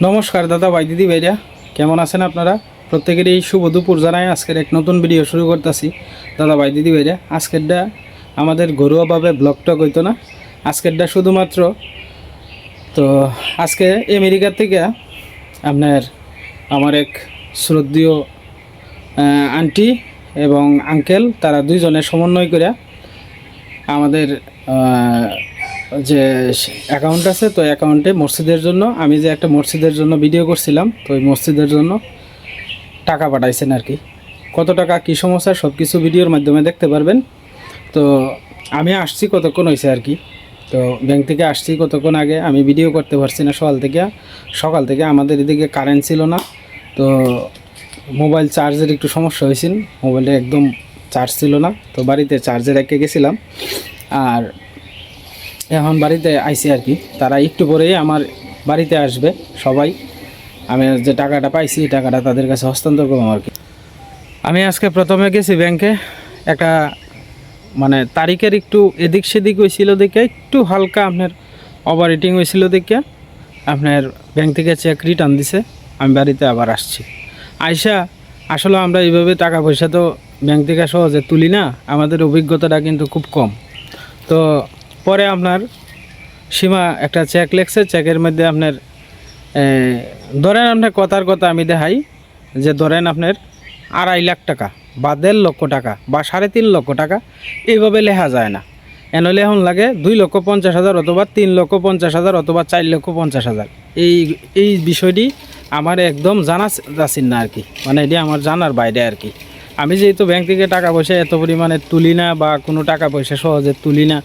নমস্কার দাদা ভাই দিদি ভাইরা, কেমন আছেন আপনারা? প্রত্যেকেরই শুভ দুপুর জানাই। আজকের এক নতুন ভিডিও শুরু করতেছি দাদা ভাই দিদি ভাইরা। আজকেরটা আমাদের ঘরোয়াভাবে ব্লগটা হইতো না, আজকেরটা শুধুমাত্র তো আজকে আমেরিকা থেকে আমার এক শ্রদ্ধেয় আন্টি এবং আঙ্কেল, তারা দুইজনের সমন্বয় করে আমাদের যে অ্যাকাউন্ট আছে, তো অ্যাকাউন্টে মসজিদের জন্য, আমি যে একটা মসজিদের জন্য ভিডিও করছিলাম, তো ওই মসজিদের জন্য টাকা পাঠাইছেন আর কি। কত টাকা, কী সমস্যা, সব কিছু ভিডিওর মাধ্যমে দেখতে পারবেন। তো আমি আসছি কতক্ষণ হয়েছে আর কি, তো ব্যাংক থেকে আসছি কতক্ষণ আগে, আমি ভিডিও করতে পারছি না সকাল থেকে আমাদের এদিকে কারেন্ট ছিল না, তো মোবাইল চার্জের একটু সমস্যা হয়েছিল, মোবাইলে একদম চার্জ ছিল না, তো বাড়িতে চার্জে রেখে গেছিলাম। আর এখন বাড়িতে আইসি আর কি, তারা একটু পরেই আমার বাড়িতে আসবে সবাই। আমি যে টাকাটা পাইছি এই টাকাটা তাদের কাছে হস্তান্তর করবো আর কি। আমি আজকে প্রথমে গেছি ব্যাংকে, একটা মানে তারিখের একটু এদিক সেদিক হয়েছিল দেখে, একটু হালকা আপনার ওভার রেটিং হয়েছিল দেখে আপনার ব্যাংক থেকে চেক রিটার্ন দিছে। আমি বাড়িতে আবার আসছি, আইসা আসলে আমরা এইভাবে টাকা পয়সা তো ব্যাংক থেকে সহজে তুলি না, আমাদের অভিজ্ঞতাটা কিন্তু খুব কম। তো পরে আপনার সীমা একটা চেক লেখছে, চেকের মধ্যে আপনার ধরেন আপনার কথার কথা আমি দেখাই যে ধরেন আপনার 2.5 লাখ টাকা বা 1.5 লক্ষ টাকা বা 3.5 লক্ষ টাকা, এইভাবে লেখা যায় না। এনলে এখন লাগে 2,50,000 অথবা 3,50,000 অথবা 4,50,000। এই বিষয়টি আমার একদম জানা যাচ্ছিল না আর কি, মানে এটি আমার জানার বাইরে আর কি। আমি যেহেতু ব্যাংক থেকে টাকা পয়সা এত পরিমাণে তুলি না বা কোনো টাকা পয়সা সহজে তুলি না,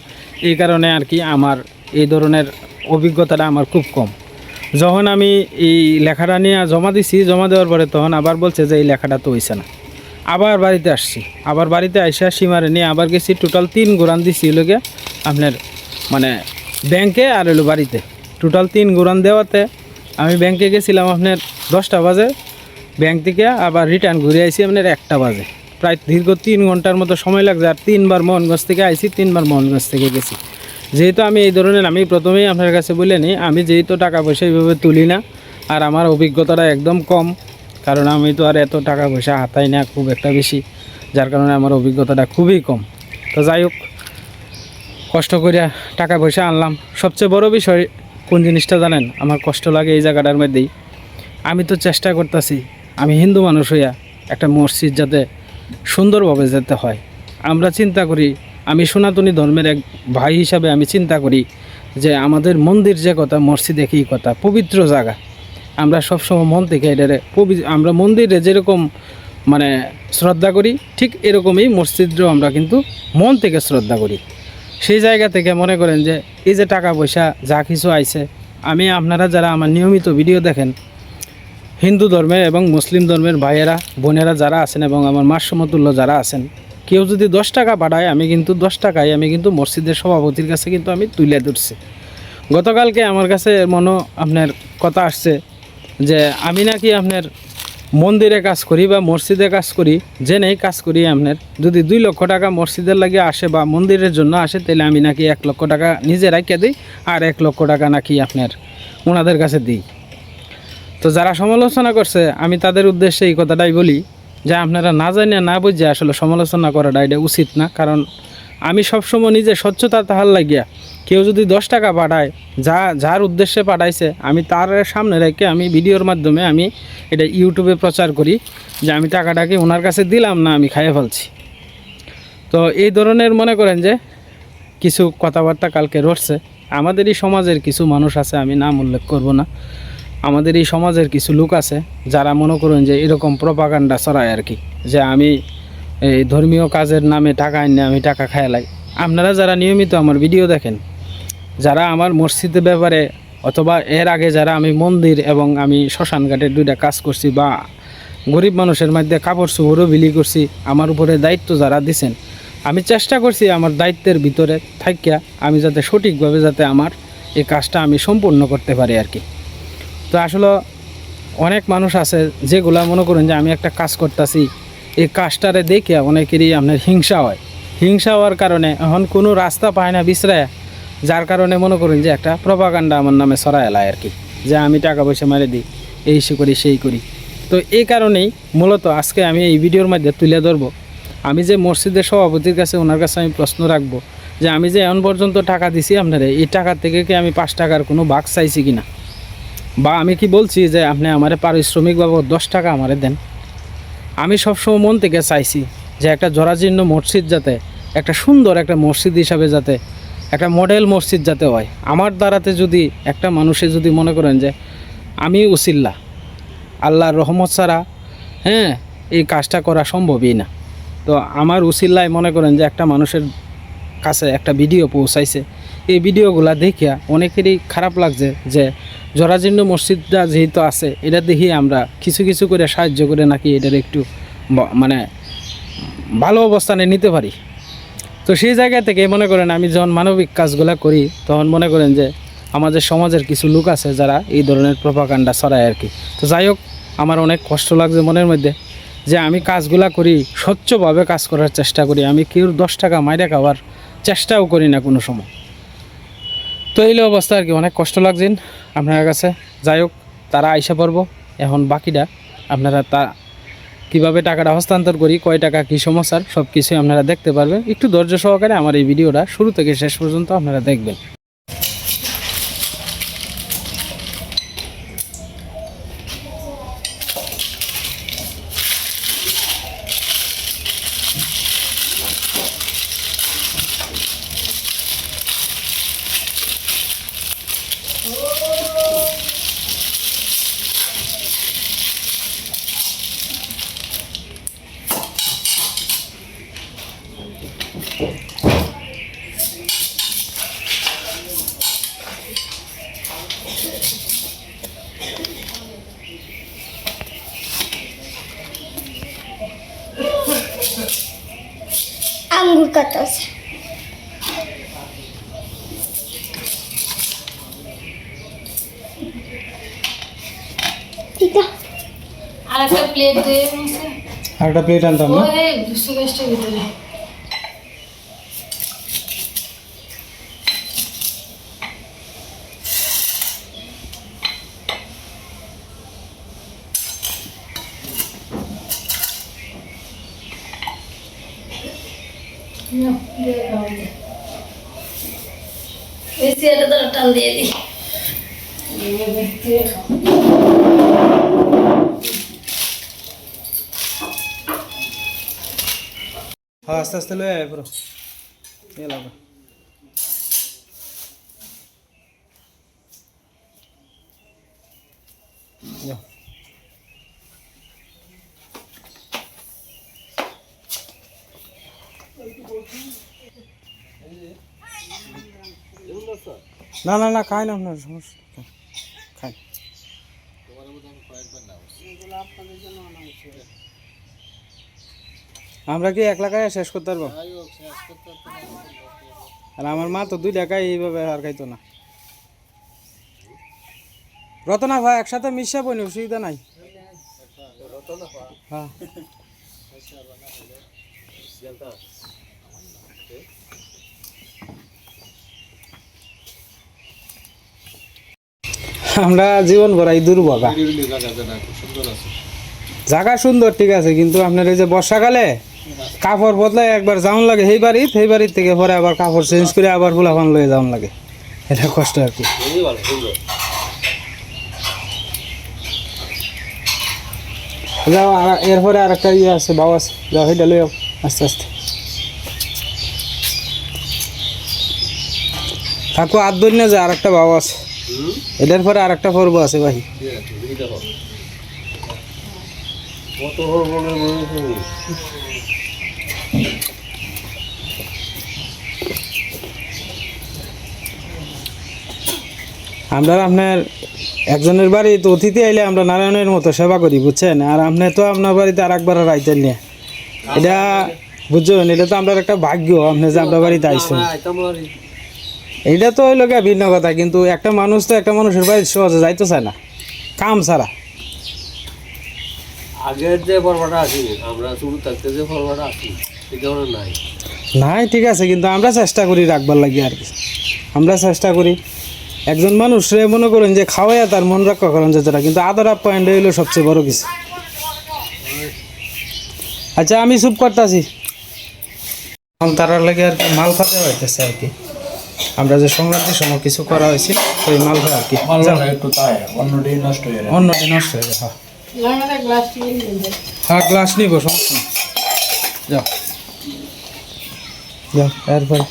এই কারণে আর কি আমার এই ধরনের অভিজ্ঞতাটা আমার খুব কম। যখন আমি এই লেখাটা নিয়ে জমা দিছি, জমা দেওয়ার পরে তখন আবার বলছে যে এই লেখাটা তো হইছে না। আবার বাড়িতে আসছি, আবার বাড়িতে আইসা সীমারে নিয়ে আবার গেছি, টোটাল 3 ঘোরান দিছি লোকে আপনার মানে ব্যাংকে আর হলো বাড়িতে, টোটাল 3 ঘোরান দেওয়াতে আমি ব্যাংকে গেছিলাম আপনার 10টা বাজে, ব্যাংক থেকে আবার রিটার্ন ঘুরে আইসি আপনার 1টা বাজে। প্রায় দীর্ঘ 3 ঘন্টার মতো সময় লাগছে। আর 3বার মোহনগঞ্জ থেকে আইসি, 3বার মোহনগঞ্জ থেকে গেছি। যেহেতু আমি এই ধরনের, আমি প্রথমেই আপনার কাছে বলে নিই, আমি যেহেতু টাকা পয়সা এইভাবে তুলি না, আর আমার অভিজ্ঞতাটা একদম কম, কারণ আমি তো আর এত টাকা পয়সা হাতাই না খুব একটা বেশি, যার কারণে আমার অভিজ্ঞতাটা খুবই কম। তো যাই হোক, কষ্ট করে টাকা পয়সা আনলাম। সবচেয়ে বড় বিষয় কোন জিনিসটা জানেন, আমার কষ্ট লাগে এই জায়গাটার মধ্যেই। আমি তো চেষ্টা করতেছি, আমি হিন্দু মানুষ হইয়া একটা মসজিদ যাতে সুন্দরভাবে যেতে হয়। আমরা চিন্তা করি, আমি সনাতনী ধর্মের এক ভাই হিসাবে আমি চিন্তা করি যে আমাদের মন্দির যে কথা, মসজিদে কী কথা, পবিত্র জায়গা। আমরা সবসময় মন থেকে এটারে আমরা মন্দিরে যেরকম মানে শ্রদ্ধা করি, ঠিক এরকমই মসজিদও আমরা কিন্তু মন থেকে শ্রদ্ধা করি। সেই জায়গা থেকে মনে করেন যে এই যে টাকা পয়সা যা কিছু আইছে, আমি আপনারা যারা আমার নিয়মিত ভিডিও দেখেন, হিন্দু ধর্মের এবং মুসলিম ধর্মের ভাইয়েরা বোনেরা যারা আছেন এবং আমার মার সমতুল্য যারা আছেন, কেউ যদি 10 টাকা পাঠায়, আমি কিন্তু 10 টাকায় আমি কিন্তু মসজিদের সভাপতির কাছে কিন্তু আমি তুলে ধরছি। গতকালকে আমার কাছে আপনার কথা আসছে যে আমি নাকি আপনার মন্দিরে কাজ করি বা মসজিদে কাজ করি, জেনেই কাজ করি। আপনার যদি 2 লক্ষ টাকা মসজিদের লাগে আসে বা মন্দিরের জন্য আসে, তাহলে আমি নাকি 1 লক্ষ টাকা নিজে রাখিয়ে দিই, আর 1 লক্ষ টাকা নাকি আপনার ওনাদের কাছে দিই। তো যারা সমালোচনা করছে, আমি তাদের উদ্দেশ্যে এই কথাটাই বলি যে আপনারা না জানিয়ে না বুঝে আসলে সমালোচনা করাটা এটা উচিত না। কারণ আমি সবসময় নিজে স্বচ্ছতা তাহার লাগিয়া, কেউ যদি 10 টাকা পাঠায়, যার উদ্দেশ্যে পাঠাইছে, আমি তার সামনে রেখে আমি ভিডিওর মাধ্যমে আমি এটা ইউটিউবে প্রচার করি যে আমি টাকাটাকে ওনার কাছে দিলাম না, আমি খাইয়ে ফেলছি। তো এই ধরনের মনে করেন যে কিছু কথাবার্তা কালকে রটছে। আমাদের এই সমাজের কিছু মানুষ আছে, আমি নাম উল্লেখ করব না, আমাদের এই সমাজের কিছু লোক আছে যারা মনে করেন যে এরকম প্রপাগান্ডা ছড়ায় আর কি, যে আমি এই ধর্মীয় কাজের নামে টাকা এনে আমি টাকা খাইলাই। আপনারা যারা নিয়মিত আমার ভিডিও দেখেন, যারা আমার মসজিদের ব্যাপারে অথবা এর আগে যারা আমি মন্দির এবং আমি শ্মশান ঘাটের 2টা কাজ করছি বা গরিব মানুষের মধ্যে কাপড় চোপড়ও বিলি করছি, আমার উপরে দায়িত্ব যারা দিছেন, আমি চেষ্টা করছি আমার দায়িত্বের ভিতরে থাকিয়া আমি যাতে সঠিকভাবে যাতে আমার এই কাজটা আমি সম্পূর্ণ করতে পারি আর কি। তো আসলে অনেক মানুষ আছে যেগুলা মনে করেন যে আমি একটা কাজ করতেছি, এই কাজটারে দেখে অনেকেরই আপনার হিংসা হয়। হিংসা হওয়ার কারণে এখন কোনো রাস্তা পায় না বিশ্রায়, যার কারণে মনে করেন যে একটা প্রপাগান্ডা আমার নামে ছড়ায় এলায় আর কি। যে আমি টাকা পয়সা মারে দিই, এই সে করি সেই করি। তো এই কারণেই মূলত আজকে আমি এই ভিডিওর মধ্যে তুলে ধরবো, আমি যে মসজিদের সভাপতির কাছে ওনার কাছে আমি প্রশ্ন রাখবো যে আমি যে এখন পর্যন্ত টাকা দিছি আপনারা, এই টাকা থেকে কি আমি 5 টাকার কোনো ভাগ চাইছি কিনা, বা আমি কি বলছি যে আপনি আমারে পারিশ্রমিক বাবদ 10 টাকা আমারে দেন। আমি সবসময় মন থেকে চাইছি যে একটা জরাজীর্ণ মসজিদ যাতে একটা সুন্দর একটা মসজিদ হিসাবে যাতে একটা মডেল মসজিদ যাতে হয়। আমার দ্বারাতে যদি একটা মানুষে যদি মনে করেন যে আমি উসিল্লা, আল্লাহর রহমত ছাড়া এই কাজটা করা সম্ভবই না। তো আমার উসিল্লায় মনে করেন যে একটা মানুষের কাছে একটা ভিডিও পৌঁছাইছে, এই ভিডিওগুলো দেখিয়া অনেকেরই খারাপ লাগছে যে জরাজীর্ণ মসজিদটা যেহেতু আছে এটা দেখি আমরা কিছু কিছু করে সাহায্য করে নাকি এটার একটু মানে ভালো অবস্থানে নিতে পারি। তো সেই জায়গা থেকে মনে করেন আমি যখন মানবিক কাজগুলো করি তখন মনে করেন যে আমাদের সমাজের কিছু লোক আছে যারা এই ধরনের প্রপাগান্ডা ছড়ায় আর কি। তো যাই হোক, আমার অনেক কষ্ট লাগছে মনের মধ্যে যে আমি কাজগুলা করি, স্বচ্ছভাবে কাজ করার চেষ্টা করি, আমি কেউ 10 টাকা মাইরে খাওয়ার চেষ্টাও করি না কোনো সময়। তো এই অবস্থা আর কি, অনেক কষ্ট লাগছেন আপনার কাছে। যাই হোক, তারা আইসা পড়বো, এখন বাকিটা আপনারা তা কীভাবে টাকাটা হস্তান্তর করি, কয় টাকা কী সমস্যার সব কিছুই আপনারা দেখতে পারবেন। একটু ধৈর্য সহকারে আমার এই ভিডিওটা শুরু থেকে শেষ পর্যন্ত আপনারা দেখবেন। আঙ্গুর কাটা আছে। ঠিক আছে, আর একটা প্লেট দিয়ে আর একটা প্লেট আনতাম না। ওই 220 টাকার ভিতরে না দিয়ে দাও। এই সিয়াটা তো টান দিয়ে দিই। এই দেখতে হ্যাঁ, আস্তে আস্তে লয়ে আয় পুরো লাগবে। না না না, খাই না, আপনার সমস্যা খাই। আমরা কি 1 লাখায় শেষ করতে পারবো? আর আমার মা তো 2 টাকায় এইভাবে আর খাইতো না। রতনা ভাই একসাথে মিশা বই, অসুবিধা নাই। হ্যাঁ, আমরা জীবন ভরাই দুর্ভোগা। জায়গা সুন্দর ঠিক আছে, কিন্তু আপনার এই যে বর্ষাকালে কাপড় বদলে একবার যাওন লাগে সেই বাড়ির থেকে পরে আবার কাপড় চেঞ্জ করে আবার ফুলাফান লয়ে যাওন লাগে, এটা কষ্ট আর কি। যাও, এরপরে আর একটা ইয়ে আছে, বাউ আছে, যাও সেইটা লয়ে যাও আস্তে আস্তে। কাকু আর দই না, যে আর একটা বাউ আছে, এটার পরে আর একটা পর্ব আছে ভাই। আমরা আপনার একজনের বাড়ি তো অতিথি আইলে আমরা নারায়ণের মতো সেবা করি, বুঝছেন। আর আপনি তো আপনার বাড়িতে আর একবার রাইতেন না, এটা বুঝছেন, এটা তো আমরা একটা ভাগ্য আপনি যে আমরা বাড়িতে আইসেন। এইটা তো হইল গিয়ে ভিন্ন কথা, কিন্তু একটা মানুষ তো একটা মানুষের বাড়ি সহজে যাইতে চায় না কাম ছাড়া। আগের যে পর্বটা আছে, আমরা শুরু থাকতে যে পর্বটা আছে এটা নাই নাই, ঠিক আছে, কিন্তু আমরা চেষ্টা করি রাখবার লাগে আর কি। আমরা চেষ্টা করি একজন মানুষরে মনে করেন যে খাওয়াইয়া তার মন রক্ষা করেন যেটা, কিন্তু আদর আপ্যায়ন হইলো সবচেয়ে বড় কিছু। আচ্ছা আমি চুপ করতেছি, এখন তার লাগে আর কি মাল ফাতে হইতেছে আর কি। আমরা যে সংক্রান্তির সময় কিছু করা হয়েছে ওই মাল ফা আর কি একটু তাই অন্যটি নষ্ট হয়ে যায়। অন্যটি নষ্ট হয়ে যায়। হ্যাঁ গ্লাস নিব, সমস্যা নেই। যাও যাও এরপরে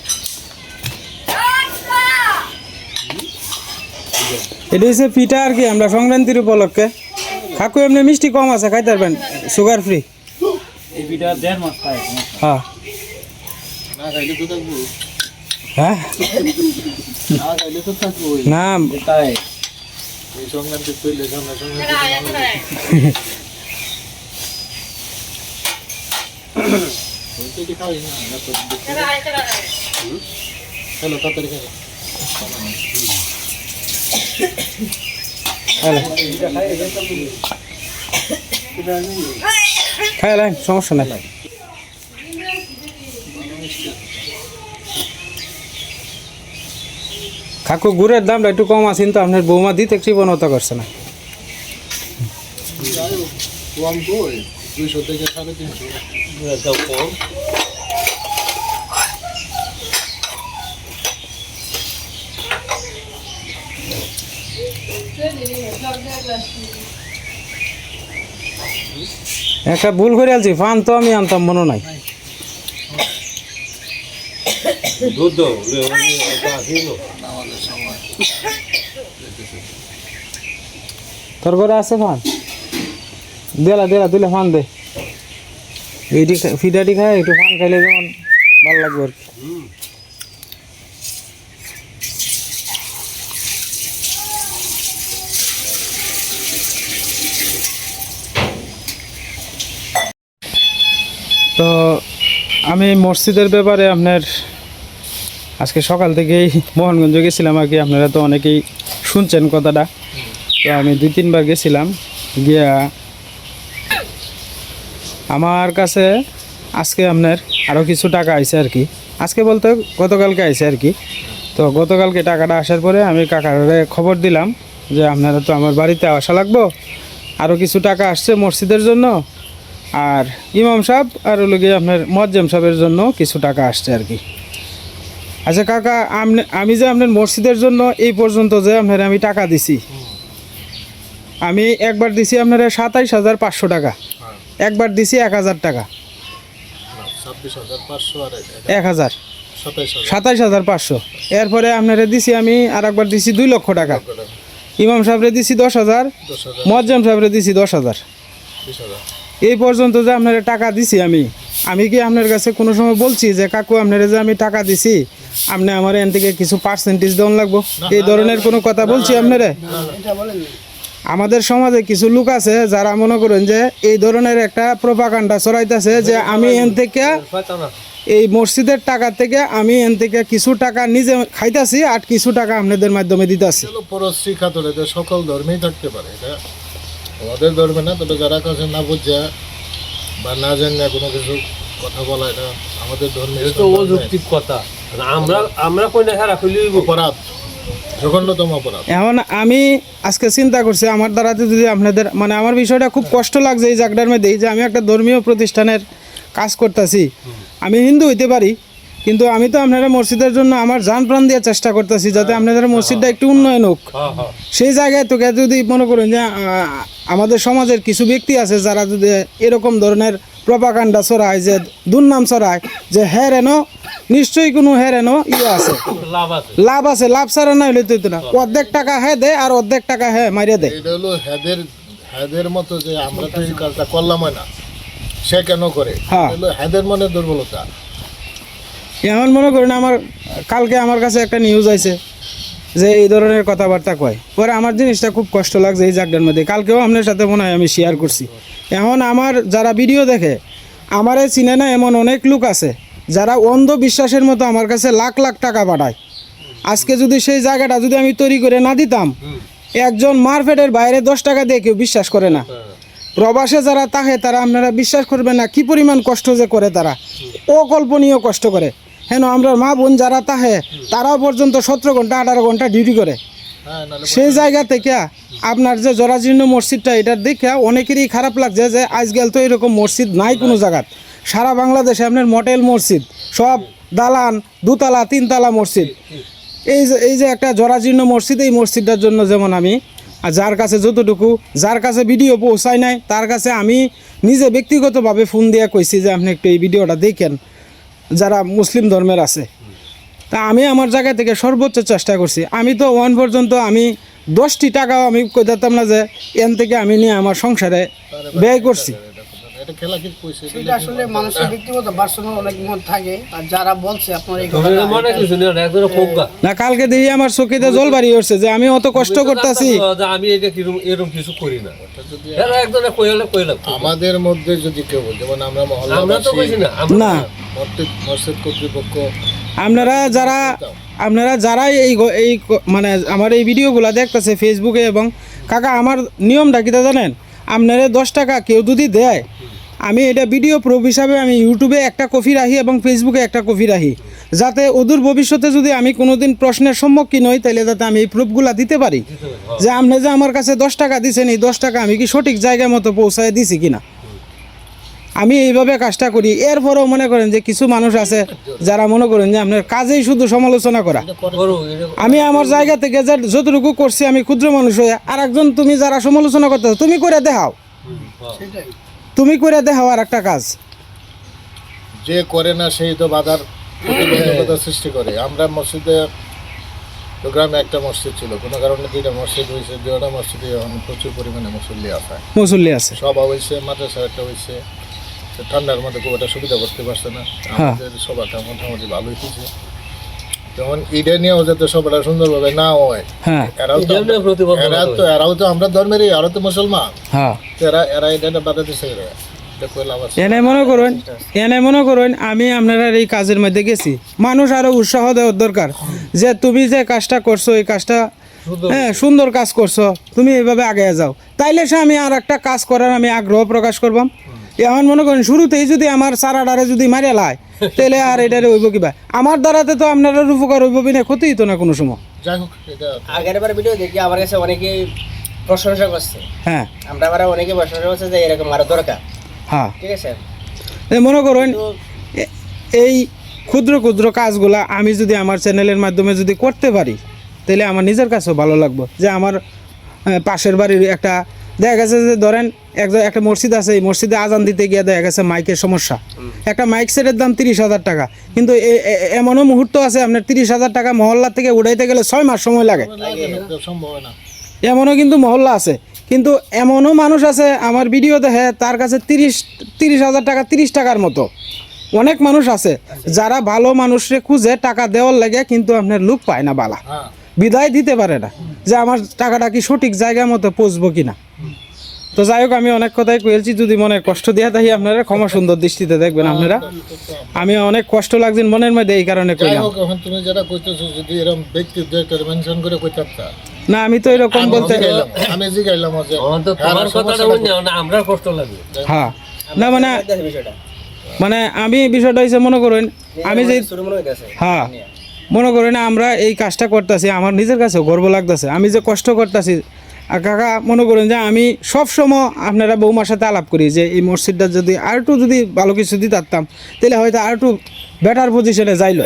এটা হচ্ছে পিঠা আর কি, আমরা সংক্রান্তির উপলক্ষে। কাকু এমনি মিষ্টি কম আছে, খাইতে পারবেন, সুগার ফ্রি। এই পিঠা 1.5 মাস খায়। হ্যাঁ না খাইলে তো থাকবো, হ্যাঁ না খাইলে তো থাকবো। না তাই এই সংক্রান্তি চললে সংক্রান্তি খাওয়াই না, হ্যালো তাড়াতাড়ি খাই। খাই লাইন, সমস্যা নাই। কাকু গুড়ের দামটা একটু কম আছে, কিন্তু আপনার বৌমা দিতে কৃপণতা করছে না। কম তো 200 থেকে 350 কম। একটা ভুল করে আলছি, ফান তো আমি আনতাম মনে নাই। দুধ দাও, আসিল তোর ঘরে আছে ফান? দিলা দিলে ফান দে। এইটি ফিডাটি খায়, একটু ফান খাইলে যেমন ভালো লাগবে আর কি। তো আমি মসজিদের ব্যাপারে আপনার আজকে সকাল থেকেই মোহনগঞ্জ গেছিলাম আর কি। আপনারা তো অনেকেই শুনছেন কথাটা। তো আমি 2-3 বার গেছিলাম, গিয়া আমার কাছে আজকে আপনার আরও কিছু টাকা আইছে আর কি। আজকে বলতে গতকালকে আইছে আর কি। তো গতকালকে টাকাটা আসার পরে আমি কাকারে খবর দিলাম যে আপনারা তো আমার বাড়িতে আসা লাগবো, আরও কিছু টাকা আসছে মসজিদের জন্য, আর ইমাম সাহেব আর হলো গিয়ে আপনার মুয়াজ্জেম সাহেবের জন্য কিছু টাকা আসছে আর কি। আচ্ছা কাকা, আমি যে আপনার মসজিদের জন্য এই পর্যন্ত যে আপনার আমি টাকা দিছি, আমি একবার দিছি আপনার 27,500 টাকা, একবার দিছি 1,000 টাকা, 26,500 আর 1,000 27,000 27,500। এরপরে আপনারা দিছি আমি আর একবার দিছি 2 লক্ষ টাকা। ইমাম সাহেবরে দিছি 10,000, 10,000 মুয়াজ্জেম সাহেবরে দিছি 10,000। 20,000 এই পর্যন্ত যে আপনারা টাকা দিছি আমি কি আপনার কাছে কোনো সময় বলছি যে কাকু আপনারা যে আমি টাকা দিছি আপনি আমার এখান থেকে কিছু পার্সেন্টেজ দেওয়ান লাগবো, এই ধরনের কোনো কথা বলছি আপনারা? আমাদের সমাজে কিছু লোক আছে যারা মনে করেন যে এই ধরনের একটা প্রোপাগান্ডা ছড়াইতেছে যে আমি এখান থেকে এই মসজিদের টাকা থেকে আমি এখান থেকে কিছু টাকা নিজে খাইতাছি আর কিছু টাকা আপনাদের মাধ্যমে দিতাছি। পরশ্রী খাতরে যে সকল ধর্মেই থাকতে পারে, এটা আমাদের ধর্মে না। তবে যারা কাছে না বুঝে বা না জানে কোনো কিছু কথা বলা, এটা আমাদের ধর্মে এটা তো অযৌক্তিক কথা। আমরা কই না হেরা কইলি অপরাধ, জঘন্যতম অপরাধ। এখন আমি আজকে চিন্তা করছি আমার দ্বারাতে যদি আপনাদের মানে আমার বিষয়টা খুব কষ্ট লাগছে এই জায়গাটার মধ্যে, যে আমি একটা ধর্মীয় প্রতিষ্ঠানের কাজ করতেছি। আমি হিন্দু হইতে পারি, কিন্তু আমি তো আপনারা মসজিদের জন্য আমার জান প্রাণ দিয়ে চেষ্টা করতেছি যাতে আপনাদের মসজিদটা একটু উন্নয়ন হোক। সেই জায়গায় তো যদি মনে করেন যে আমাদের সমাজের কিছু ব্যক্তি আছে যারা যদি এরকম ধরনের প্রপাগান্ডা ছড়ায়, যে দুর্নাম ছড়ায় যে হ্যাঁ রেনো নিশ্চয়ই কোনো হ্যাঁ রেনো ইয়ে আছে, লাভ আছে, লাভ ছাড়া না হইলে তো না। অর্ধেক টাকা হ্যাঁ দেয় আর অর্ধেক টাকা হ্যাঁ মারিয়ে দেয়। এটা হলো হ্যাদের মতো যে আমরা তো এই কাজটা করলাম না, সে কেন করে? হ্যাঁ। এটা হলো হ্যাদের মনে দুর্বলতা। এমন মনে করেন আমার কালকে আমার কাছে একটা নিউজ আছে যে এই ধরনের কথাবার্তা কয়, পরে আমার জিনিসটা খুব কষ্ট লাগছে এই জায়গার মধ্যে। কালকেও আপনার সাথে মনে হয় আমি শেয়ার করছি। এখন আমার যারা ভিডিও দেখে আমারে চিনে না এমন অনেক লোক আছে যারা অন্ধবিশ্বাসের মতো আমার কাছে লাখ লাখ টাকা পাঠায়। আজকে যদি সেই জায়গাটা যদি আমি তৈরি করে না দিতাম, একজন মার্কেটের বাইরে 10 টাকা দিয়ে কেউ বিশ্বাস করে না। প্রবাসে যারা থাকে তারা আপনারা বিশ্বাস করবেন না কি পরিমাণ কষ্ট যে করে, তারা অকল্পনীয় কষ্ট করে। হ্যাঁ, আমরা মা বোন যারা থাকে তারাও পর্যন্ত 17 ঘন্টা 18 ঘন্টা ডিউটি করে। হ্যাঁ নাহলে সেই জায়গা থেকে আপনার যে জরাজীর্ণ মসজিদটা এটা দেখে অনেকেরই খারাপ লাগছে যে আজকাল তো এরকম মসজিদ নাই কোনো জায়গাত। সারা বাংলাদেশে আপনার মডেল মসজিদ, সব দালান, দুতলা তিনতলা মসজিদ। এই যে একটা জরাজীর্ণ মসজিদ, এই মসজিদটার জন্য যেমন আমি যার কাছে যতটুকু, যার কাছে ভিডিও পৌঁছায় নাই তার কাছে আমি নিজে ব্যক্তিগতভাবে ফোন দিয়ে কইছি যে আপনি একটু এই ভিডিওটা দেখেন, যারা মুসলিম ধর্মের আছে। তা আমি আমার জায়গা থেকে সর্বোচ্চ চেষ্টা করছি। আমি তো ওয়ান পর্যন্ত আমি 10টি টাকাও আমি কই দিতাম না যে এন থেকে আমি নিয়ে আমার সংসারে ব্যয় করছি। এটা খেলা কি কইছে সেটা আসলে মানুষের ব্যক্তিগত পার্সোনাল অনেক মত থাকে, আর যারা বলছে আপনার এই তুমি মনে কিছু নেই, একজন ফোকা না, কালকে দেখি আমার চোখেতে জল বাড়ি উঠছে যে আমি অত কষ্ট করতেছি। আমি এটা এরকম কিছু করি না, এরা একজনে কইলে আমাদের মধ্যে যদি কেউ যেমন আমরা আমরা তো কইছি না না, মসজিদ কর্তৃপক্ষ আপনারা যারা এই মানে আমার এই ভিডিওগুলো দেখতেছে ফেসবুকে, এবং কাকা আমার নিয়মটা কিটা জানেন, আপনারা 10 টাকা কেউ যদি দেয়, আমি এটা ভিডিও প্রুফ হিসাবে আমি ইউটিউবে একটা কপি রাখি এবং ফেসবুকে একটা কপি রাখি, যাতে অদূর ভবিষ্যতে যদি আমি কোনোদিন প্রশ্নের সম্মুখীন হই তাহলে যাতে আমি এই প্রুফগুলো দিতে পারি যে আপনি যে আমার কাছে 10 টাকা দিয়েছেন, এই 10 টাকা আমি কি সঠিক জায়গা মতো পৌঁছায় দিছি কিনা। আমি এইভাবে কাজটা করি। এরপরেও মনে করেন যে কিছু মানুষ আছে যারা মনে করেন যে আপনার কাজেই শুধু সমালোচনা করা। আমি আমার জায়গা থেকে যতটুকু করছি আমি ক্ষুদ্র মানুষ হয়ে, আর একজন তুমি যারা সমালোচনা করতে তুমি করে দেখাও, তুমি করে দেখাও আর একটা কাজ। যে করে না সেই তো বাধার প্রতিবন্ধকতা সৃষ্টি করে। আমরা মসজিদে তো গ্রামে একটা মসজিদ ছিল, কোনো কারণে 2টা মসজিদ হয়েছে, 2টা মসজিদে এখন প্রচুর পরিমাণে মুসল্লি আছে। সভা হয়েছে, মাদ্রাসা একটা হয়েছে, ঠান্ডার মধ্যে খুব একটা সুবিধা করতে পারছে না। আমাদের সভাটা মোটামুটি ভালোই হয়েছে। যেমন এটা নিয়েও যাতে সভাটা সুন্দরভাবে না হয়, এরাও তো আমরা ধর্মেরই, এরা তো মুসলমান, এরা এটা বাধা দিচ্ছে। এনে মনে করেন আমি আপনারা এই কাজের মধ্যে গেছি, মানুষ আরো উৎসাহ দেওয়ার দরকার যে তুমি যে কাজটা করছো এই কাজটা হ্যাঁ সুন্দর কাজ করছো, তুমি এইভাবে আগে যাও, তাইলে সে আমি আর একটা কাজ করার আমি আগ্রহ প্রকাশ করবাম। এখন মনে করেন শুরুতেই যদি আমার চারাডারে যদি মারে লাই তাহলে আর এটারে হইব কিবা, আমার দ্বারাতে তো আপনারা উপকার হইব বিনা ক্ষতি হইতো না কোনো সময়। যাই হোক, এটা আগের বার ভিডিও দেখি আমার কাছে অনেকেই প্রশংসা করছে, হ্যাঁ আমরা আবার অনেকে প্রশংসা করছে যে এরকম আরো দরকার। হ্যাঁ ঠিক আছে, মনে করেন এই ক্ষুদ্র ক্ষুদ্র কাজগুলা আমি যদি আমার চ্যানেলের মাধ্যমে যদি করতে পারি তাহলে আমার নিজের কাছেও ভালো লাগবে যে আমার পাশের বাড়ির একটা দেখা গেছে যে ধরেন একটা মসজিদ আছে, এই মসজিদে আজান দিতে গিয়ে দেখা গেছে মাইকের সমস্যা, একটা মাইক সেটের দাম 30,000 টাকা, কিন্তু এমনও মুহূর্ত আছে আপনার 30,000 টাকা মহল্লা থেকে উঠাইতে গেলে 6 মাস সময় লাগে, সম্ভব না। এমনও কিন্তু মহল্লা আছে, কিন্তু এমনও মানুষ আছে আমার ভিডিও দেখে তার কাছে 30,000 টাকা 30 টাকার মতো অনেক মানুষ আছে যারা ভালো মানুষরে খুঁজে টাকা দেওয়ার লাগে, কিন্তু আপনার লোক পায় না, বালা বিদায় দিতে পারে না যে আমার টাকাটা কি সঠিক জায়গা মতো পৌঁছবো কিনা। তো যাই হোক, আমি অনেক কথাই কইছি, যদি মনে কষ্ট দিয়া তাই আপনারা ক্ষমা সুন্দর দৃষ্টিতে দেখবেন আপনারা। আমি অনেক কষ্ট লাগছে মনের মধ্যে, এই কারণে কইলাম। তুমি যেটা কইতেছো যদি এরকম ব্যক্তিত্ব মেনশন করে কইতাতা না, আমি তো এরকম বলতে আমি জিগাইলাম যে তোমার কথাটা বলছি না, আমরা কষ্ট লাগে। হ্যাঁ না মানে আমি বিষয়টা হচ্ছে মনে করেন আমি যে হ্যাঁ মনে করেন আমরা এই কাজটা করতেছি, আমার নিজের কাছেও গর্ব লাগতেছে আমি যে কষ্ট করতেছি। আর কাকা মনে করেন যে আমি সবসময় আপনারা বৌমার সাথে আলাপ করি যে এই মসজিদটা যদি আর একটু যদি ভালো কিছু দিতে পারতাম তাহলে হয়তো আর একটু বেটার পজিশনে যাইল।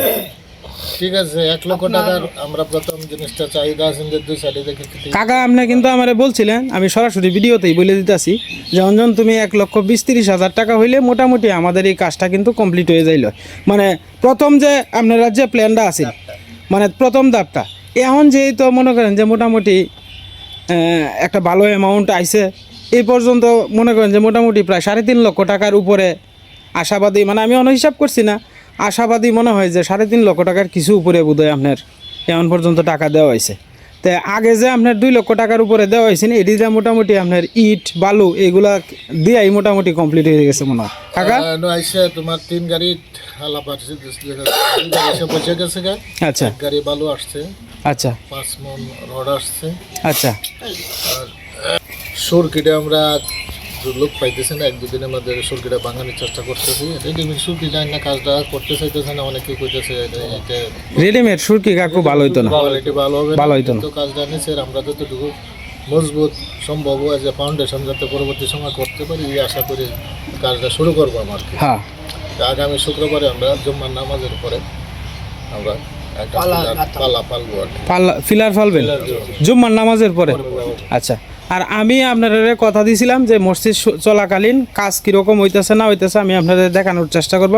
ঠিক আছে, 1 লক্ষ টাকার আমরা প্রথম জিনিসটা চাহিদা আছে যে 2 সাইডে দেখে কাকা আপনি কিন্তু আমারে বলছিলেন, আমি সরাসরি ভিডিওতেই বলে দিতেছি যে অঞ্জন তুমি 1,20,30,000 টাকা হইলে মোটামুটি আমাদের এই কাজটা কিন্তু কমপ্লিট হয়ে যাইল। মানে প্রথম যে আপনারা যে প্ল্যানটা আছে মানে প্রথম ধাপটা, এখন যেই তো মনে করেন যে মোটামুটি একটা ভালো অ্যামাউন্ট আইছে, এই পর্যন্ত মনে করেন যে মোটামুটি প্রায় 3.5 লক্ষ টাকার উপরে আশাবাদী, মানে আমি অন্য হিসাব করছি না, আশাবাদী মনে হয় যে 3.5 লক্ষ টাকার কিছু উপরে বোধহয় আপনার এখন পর্যন্ত টাকা দেওয়া হয়েছে। তো আগে যে আপনার 2 লক্ষ টাকার উপরে দেওয়া হয়েছে না, এটি যে মোটামুটি আপনার ইট বালু এগুলা দিয়াই মোটামুটি কমপ্লিট হয়ে গেছে মনে হয়। কাকা আইসে তোমার 3 গাড়ি বসে গেছে, আচ্ছা গাড়ি বালু আসছে, আচ্ছা 5 মণ রড আসছে, আচ্ছা আর সুরকিটে আমরা লোক পাইতেছে না, 1-2 দিনের মধ্যে সুরকিটা ভাঙানোর চেষ্টা করতেছি। রেডিমেড সুরকি যায় না, কাজটা করতে চাইতেছে না, অনেকে কইতেছে এটা রেডিমেড সুরকি কাকু ভালো হইতো না, কোয়ালিটি ভালো হবে ভালো হইতো না। তো কাজটা নিচে আমরা যতটুকু মজবুত সম্ভব হয় যে ফাউন্ডেশন যাতে পরবর্তী সময় করতে পারি এই আশা করি কাজটা শুরু করবো আমার। হ্যাঁ, আগামী শুক্রবারে আমরা জুম্মার নামাজের পরে আমরা একটা পালা পালবো আর কি। ফিলার ফালবেন জুম্মার নামাজের পরে। আচ্ছা, আর আমি আপনাদের কথা দিয়েছিলাম যে মসজিদ চলাকালীন কাজ কীরকম হইতেছে না হইতেছে আমি আপনাদের দেখানোর চেষ্টা করব,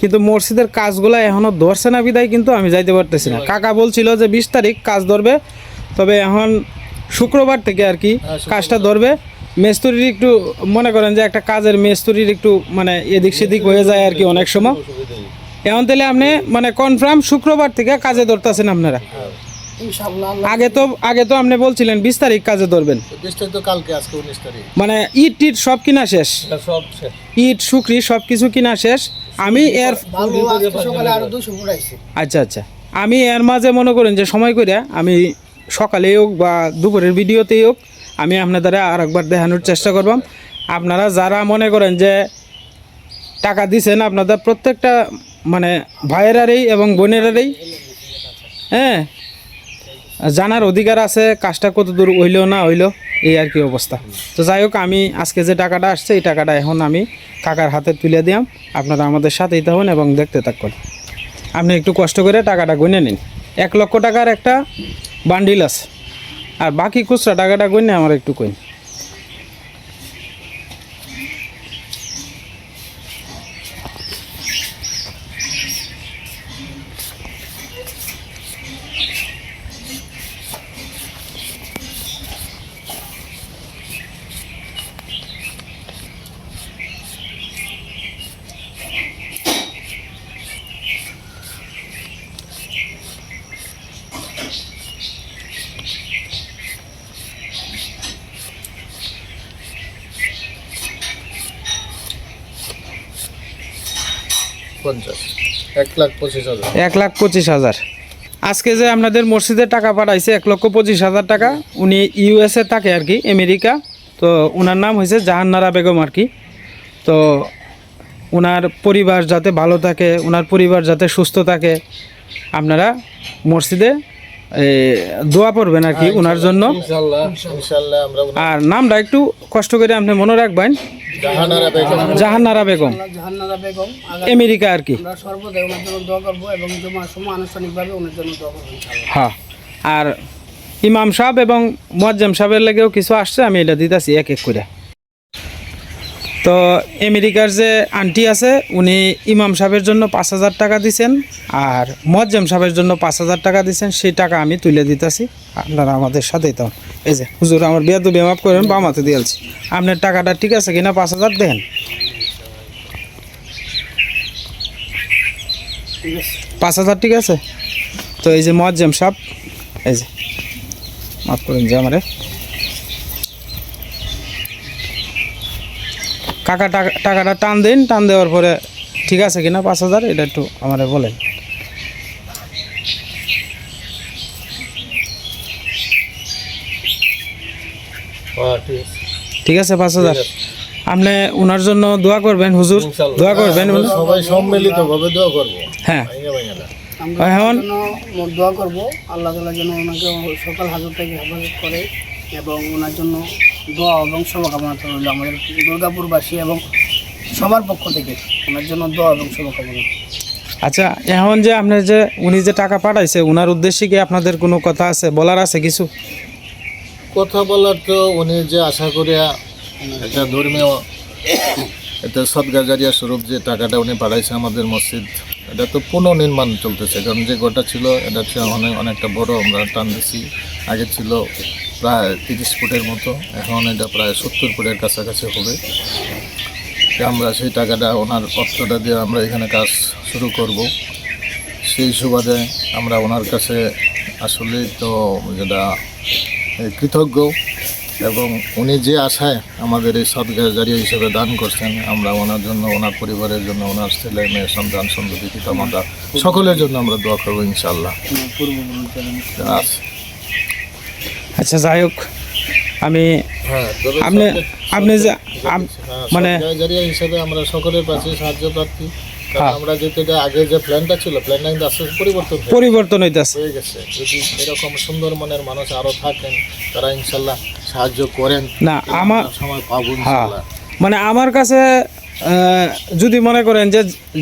কিন্তু মসজিদের কাজগুলো এখনও ধরছে না বিদায় কিন্তু আমি যাইতে পারতেছি না। কাকা বলছিল যে 20 তারিখ কাজ ধরবে, তবে এখন শুক্রবার থেকে আর কি কাজটা ধরবে। মেস্তুরির একটু মনে করেন যে একটা কাজের মেস্তুরির একটু মানে এদিক সেদিক হয়ে যায় আর কি অনেক সময়। এখন তাহলে আপনি মানে কনফার্ম শুক্রবার থেকে কাজে ধরতেছেন আপনারা? ইনশাআল্লাহ। আগে তো আপনি বলছিলেন 20 তারিখ কাজে ধরবেন, 20 তারিখ তো কালকে, আজকে 19 তারিখ। মানে ইট টিট সব কিনা শেষ, সব শেষ। ইট শুকরি সব কিছু কিনা শেষ। আমি এর ভালো আজকে সকালে আরো 200 ফুট আইছে। আচ্ছা আমি এর মাঝে মনে করেন যে সময় করে আমি সকালেই হোক বা দুপুরের ভিডিওতেই হোক আমি আপনাদের আর একবার দেখানোর চেষ্টা করবাম। আপনারা যারা মনে করেন যে টাকা দিছেন আপনাদের প্রত্যেকটা মানে ভাইয়েরারই এবং বোনেরারই হ্যাঁ জানার অধিকার আছে কাজটা কত দূর হইলো না হইলো এই আর কি অবস্থা। তো যাই হোক, আমি আজকে যে টাকাটা আসছে এই টাকাটা এখন আমি কাকার হাতে তুলে দিলাম। আপনারা আমাদের সাথেই থাকুন এবং দেখতে থাকুন। আপনি একটু কষ্ট করে টাকাটা গুনে নিন। 1 লক্ষ টাকার একটা বান্ডিল আছে, আর বাকি খুচরা টাকাটা গুনে আমার একটু কইন। পঞ্চাশ 1,25,000। 1,25,000। আজকে যে আপনাদের মসজিদে টাকা পাঠাইছে 1,25,000 টাকা, উনি ইউএসএ থাকে আর কি, আমেরিকা। তো ওনার নাম হয়েছে জাহান্নারা বেগম আর কি। তো ওনার পরিবার যাতে ভালো থাকে, ওনার পরিবার যাতে সুস্থ থাকে, আপনারা মসজিদে দোয়া করবেন আর কি ওনার জন্য। ইনশাআল্লাহ আমরা আর নামটা একটু কষ্ট করে আপনি মনে রাখবেন, জাহানারা বেগম। জাহান্নারা বেগম, জাহান্নারা বেগম। আমেরিকা আর কি। আমরা সর্বদাই ওনার জন্য দোয়া করবো এবং জুমার সময় আনুষ্ঠানিকভাবে ওনার জন্য দোয়া করবো ইনশাআল্লাহ। হ্যাঁ, আর ইমাম সাহেব এবং মুয়াজ্জেম সাহেবের লাগেও কিছু আসছে, আমি এটা দিতেছি এক এক করে। তো আমেরিকার যে আন্টি আছে উনি ইমাম সাহেবের জন্য 5,000 টাকা দিছেন, আর মুয়াজ্জেম সাহেবের জন্য 5,000 টাকা দিছেন। সেই টাকা আমি তুলে দিতেছি, আপনারা আমাদের সাথেই তো। এই যে হুজুর আমার বিয়া তো বেমাপ করেন, বামাতে দিয়েছি। আপনার টাকাটা ঠিক আছে কিনা 5,000 দেন। 5,000 ঠিক আছে? তো এই যে মুয়াজ্জেম সাহেব, এই যে মাফ করেন যে আমারে কাকা টাকাটা টান দিন, টান দেওয়ার পরে ঠিক আছে কিনা 5,000 এটা একটু আমারে বলেন। ঠিক আছে 5,000। আপনি ওনার জন্য দোয়া করবেন হুজুর, দোয়া করবেন। সবাই সম্মিলিতভাবে দোয়া করবো। হ্যাঁ, আমরা এখন ওনার জন্য দোয়া করবো, আল্লাহ তাআলা যেন ওনাকে সকল হাজত থেকে হেফাজত করে এবং ওনার জন্য দোয়া এবং শুভকামনা রইল আমাদের দুর্গাপুরবাসী এবং সবার পক্ষ থেকে ওনার জন্য দোয়া এবং শুভকামনা। আচ্ছা, এখন যে আপনার যে উনি যে টাকা পাঠাইছে ওনার উদ্দেশ্যে কি আপনাদের কোনো কথা আছে, বলার আছে কিছু? কথা বলার তো উনি যে আশা করিয়া একটা ধর্মীয় একটা সদকা জারিয়া স্বরূপ যে টাকাটা উনি পাঠাইছে আমাদের মসজিদ, এটা তো পুনর্নির্মাণ চলতেছে। কারণ যে ঘরটা ছিল এটা ছিল অনেকটা বড়, আমরা টান দিছি। আগে ছিল প্রায় 30 ফুটের মতো, এখন এটা প্রায় 70 ফুটের কাছাকাছি হবে। আমরা সেই টাকাটা ওনার অর্থটা দিয়ে আমরা এখানে কাজ শুরু করব। সেই সুবাদে আমরা ওনার কাছে আসলে তো যেটা কৃতজ্ঞ, এবং উনি যে আশায় আমাদের এই সদকা জারিয়া হিসেবে দান করছেন, আমরা ওনার জন্য, ওনার পরিবারের জন্য, ওনার ছেলে মেয়ে সন্তান সন্ততি পিতামাতা সকলের জন্য আমরা দোয়া করবো ইনশাআল্লাহ। আচ্ছা, যাই হোক, আমি হ্যাঁ তবে আপনি আপনি যে মানে জারিয়া হিসাবে আমরা সকলের পাশে সাহায্য প্রার্থী। কারণ হ্যাঁ। আমরা যেটা আগে যে প্ল্যানটা ছিল প্ল্যানটা কিন্তু আস্তে আস্তে পরিবর্তন হইতেছে। হয়ে গেছে। যদি এরকম সুন্দর মনের মানুষ আরো থাকেন তারা ইনশাল্লাহ সাহায্য করেন, না আমরা আমার সময় পাবো হ্যাঁ ইনশাল্লাহ। মানে আমার কাছে যদি মনে করেন যে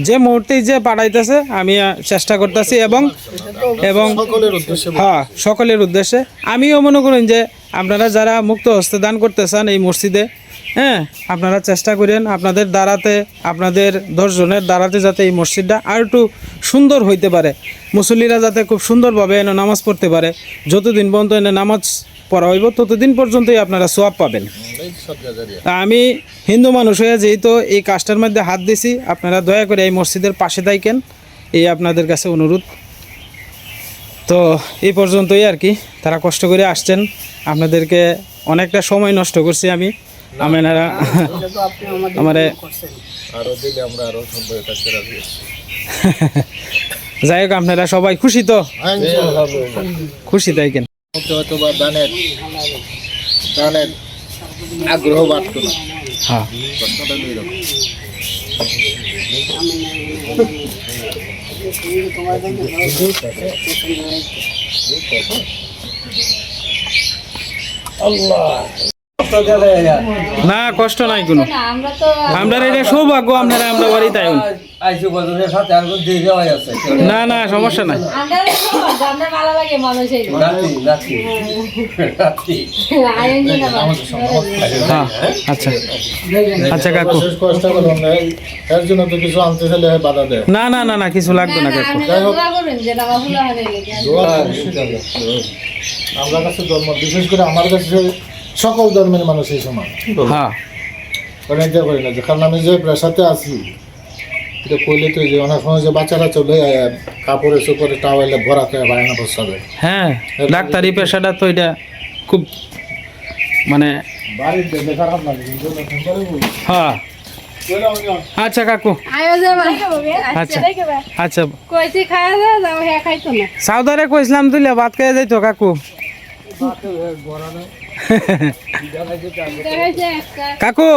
যে মুহূর্তেই যে পাঠাইতেছে আমি চেষ্টা করতেছি এবং এবং সকলের উদ্দেশ্যে হ্যাঁ সকলের উদ্দেশ্যে আমিও মনে করেন যে আপনারা যারা মুক্ত হস্তে দান করতে চান এই মসজিদে, হ্যাঁ আপনারা চেষ্টা করেন আপনাদের দ্বারাতে, আপনাদের 10 জনের দ্বারাতে যাতে এই মসজিদটা আর একটু সুন্দর হইতে পারে, মুসল্লিরা যাতে খুব সুন্দরভাবে এনে নামাজ পড়তে পারে। যতদিন পর্যন্ত এনে নামাজ পড়া হইব ততদিন পর্যন্তই আপনারা সোয়াব পাবেন। এই সদকা জারিয়া। তা আমি হিন্দু মানুষ হয়ে যেহেতু এই কাজটার মধ্যে হাত দিছি, আপনারা দয়া করে এই মসজিদের পাশে থাকেন, এই আপনাদের কাছে অনুরোধ। তো এই পর্যন্তই আর কি, তারা কষ্ট করে আসছেন, আপনাদেরকে অনেকটা সময় নষ্ট করছি আমি আপনারা এটা তো আপনি আমারে করছেন। আরো দিলে আমরা আরো সম্পর্ক থাকতে রাজি আছি। যাই হোক আপনারা সবাই খুশি তো? হ্যাঁ, ইনশাল্লাহ। খুশি থাকেন। হয়তো বা দানের আগ্রহ বাড়তো না। হ্যাঁ প্রশ্নটা এরকম। না কষ্ট নাই কোনো, আমরা এটা সৌভাগ্য আপনারা আমরা বাড়িতে আইন। আইসু বদলের সাথে আর দিয়ে যাওয়া আছে না না সমস্যা নাই। আমরা ভালো লাগে মানুষ এই নাতি নাতি নাতি হ্যাঁ আচ্ছা আচ্ছা কাকু, শেষ কষ্ট করুন না, এর জন্য তো কিছু আনতে চাইলে বাধা দেয়। না না না না কিছু লাগবে না কাকু। দোয়া করবেন যে নামাজুল্লাহ হয়ে গেছে দোয়া করি, ইনশাআল্লাহ। আমরা কাছে ধর্ম, বিশেষ করে আমার কাছে সকল ধর্মের মানুষ এই সময় হ্যাঁ অনেকটা করি না যে, কারণ আমি যে পেশাতে আছি এটা করলে তো যে অনেক সময় যে বাচ্চারা চলে কাপড়ে চোপড়ে টাওয়ালে ভরাতে বায়না বসাবে। হ্যাঁ ডাক্তারি পেশাটা তো এটা খুব মানে বাড়ির দেখে খারাপ লাগে কিন্তু হ্যাঁ। আচ্ছা কাকু আয়ো যে ভাই আচ্ছা আচ্ছা কইছি খায়া যা যাও হে খাইতো না সাউদারে কইছিলাম তুইলে ভাত খেয়ে যাইতো কাকু। দেখাইছে একটা কাকু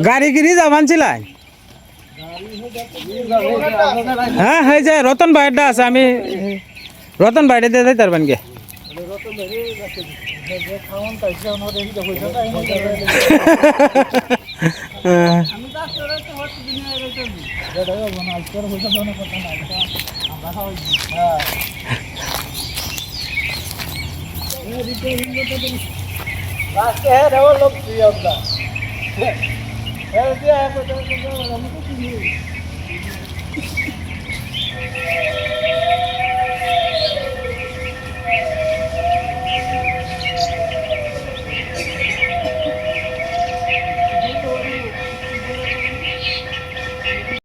গাড়ি কিনি যাবান ছিলাই? হ্যাঁ হয়ে যায়, রতন ভাইয়েরটা আছে, আমি রতন ভাইটা দিয়ে যাই তার বানকে।